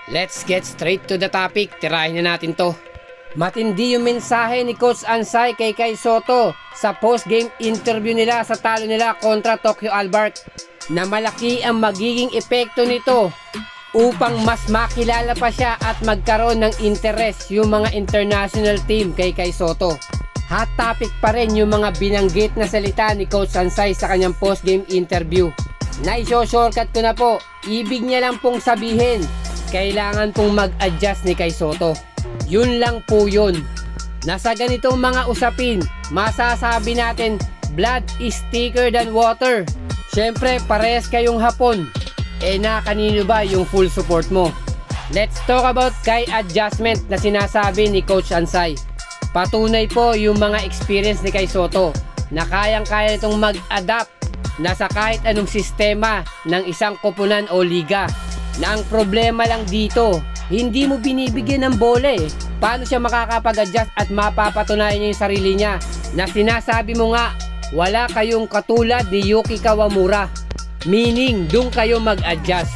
Let's get straight to the topic. Tirahin na natin to. Matindi yung mensahe ni Coach Ansay kay Kai Sotto sa post-game interview nila sa talo nila kontra Tokyo Albark, na malaki ang magiging epekto nito upang mas makilala pa siya at magkaroon ng interes yung mga international team kay Kai Sotto. Hot topic pa rin yung mga binanggit na salita ni Coach Ansay sa kanyang post-game interview. Na-shortcut ko na po, ibig niya lang pong sabihin, kailangan pong mag-adjust ni Kai Sotto. Yun lang po yun. Nasa ganitong mga usapin, masasabi natin, blood is thicker than water. Syempre, parehas kayong Hapon. Kanino ba yung full support mo? Let's talk about Kai adjustment na sinasabi ni Coach Ansay. Patunay po yung mga experience ni Kai Sotto na kayang-kaya nitong mag-adapt na sa kahit anong sistema ng isang koponan o liga. Na ang problema lang dito, hindi mo binibigyan ng bola eh. Paano siya makakapag-adjust at mapapatunayan niya yung sarili niya na sinasabi mo nga, wala kayong katulad ni Yuki Kawamura. Meaning, doon kayo mag-adjust.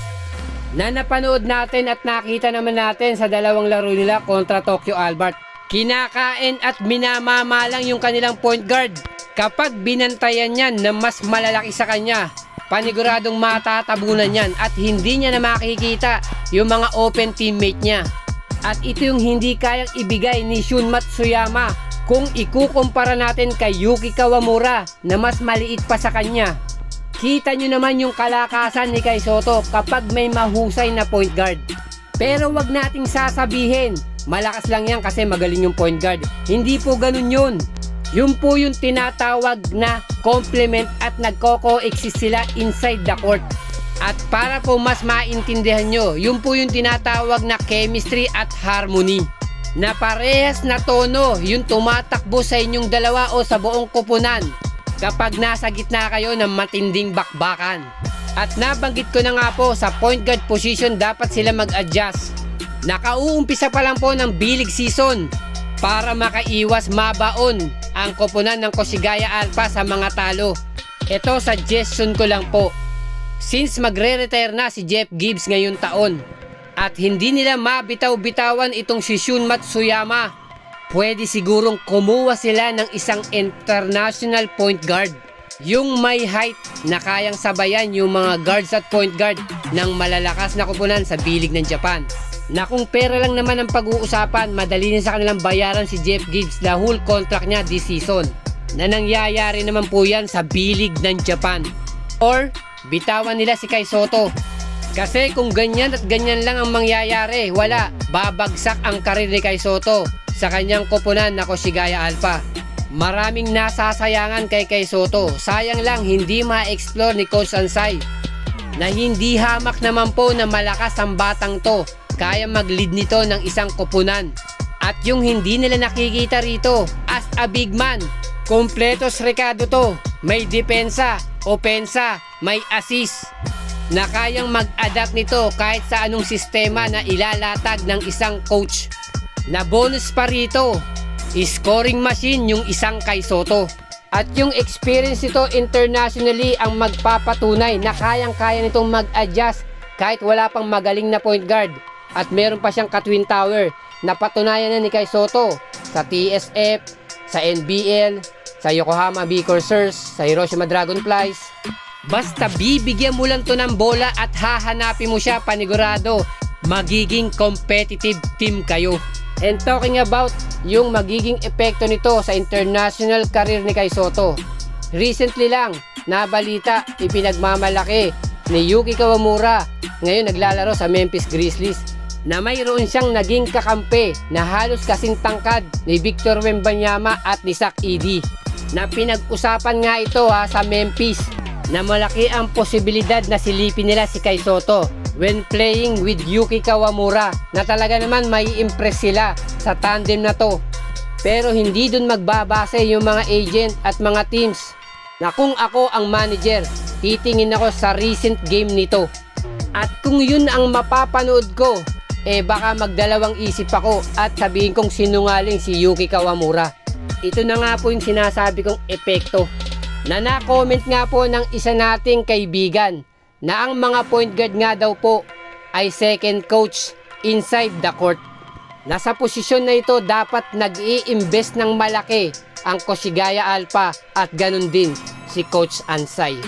Na napanood natin at nakita naman natin sa dalawang laro nila kontra Tokyo Albark. Kinakain at minamamalang yung kanilang point guard. Kapag binantayan yan na mas malalaki sa kanya, paniguradong matatabunan yan at hindi niya na makikita yung mga open teammate niya. At ito yung hindi kayang ibigay ni Shun Matsuyama kung ikukumpara natin kay Yuki Kawamura na mas maliit pa sa kanya. Kita nyo naman yung kalakasan ni Kai Sotto kapag may mahusay na point guard. Pero wag nating sasabihin, malakas lang yan kasi magaling yung point guard. Hindi po ganun yun. Yun po yung tinatawag na complement at nagko-coexist sila inside the court. At para po mas maintindihan nyo, yun po yung tinatawag na chemistry at harmony. Na parehas na tono yung tumatakbo sa inyong dalawa o sa buong koponan kapag nasa gitna kayo ng matinding bakbakan. At nabanggit ko na nga po, sa point guard position dapat sila mag-adjust. Nakauumpisa pa lang po ng B-League season para makaiwas mabaon ang koponan ng Koshigaya Alpha sa mga talo. Ito suggestion ko lang po. Since magre-retire na si Jeff Gibbs ngayong taon at hindi nila mabitaw-bitawan itong si Shun Matsuyama, pwede sigurong kumuha sila ng isang international point guard. Yung may height na kayang sabayan yung mga guards at point guard ng malalakas na koponan sa B-League ng Japan. Na kung pera lang naman ang pag-uusapan, madali na sa kanilang bayaran si Jeff Gibbs na whole contract niya this season. Na nangyayari naman po yan sa B-League ng Japan. Or, bitawan nila si Kai Sotto. Kasi kung ganyan at ganyan lang ang mangyayari, wala, babagsak ang karir ni Kai Sotto sa kanyang koponan na Koshigaya Alpha. Maraming nasasayangan kay Kai Sotto. Sayang lang hindi ma-explore ni Coach Ansay na hindi hamak naman po na malakas ang batang to. Kaya mag-lead nito ng isang koponan. At yung hindi nila nakikita rito, as a big man, kompletos rekado to. May depensa, opensa, may assist. Na kayang mag-adapt nito kahit sa anong sistema na ilalatag ng isang coach. Na bonus pa rito, scoring machine yung isang Kai Sotto. At yung experience nito internationally ang magpapatunay na kayang-kaya nitong mag-adjust kahit wala pang magaling na point guard. At meron pa siyang ka-twin tower na patunayan na ni Kai Sotto sa TSF, sa NBL, sa Yokohama B. Corsairs, sa Hiroshima Dragonflies. Basta bibigyan mo lang to ng bola at hahanapin mo siya, panigurado magiging competitive team kayo. And talking about yung magiging epekto nito sa international career ni Kai Sotto, recently lang nabalita, ipinagmamalaki ni Yuki Kawamura, ngayon naglalaro sa Memphis Grizzlies, na mayroon siyang naging kakampi na halos kasing tangkad ni Victor Wembanyama at ni Zach Edey. Na pinag-usapan nga ito sa Memphis na malaki ang posibilidad na silipin nila si Kai Sotto when playing with Yuki Kawamura, na talaga naman may impress sila sa tandem na to. Pero hindi dun magbabase yung mga agent at mga teams, na kung ako ang manager, titingin ako sa recent game nito. At kung yun ang mapapanood ko, baka magdalawang isip ako at sabihin kong sinungaling si Yuki Kawamura. Ito na nga po yung sinasabi kong epekto. Na na-comment nga po ng isa nating kaibigan na ang mga point guard nga daw po ay second coach inside the court. Nasa posisyon na ito dapat nag-i-invest ng malaki ang Koshigaya Alpha at ganun din si Coach Ansay.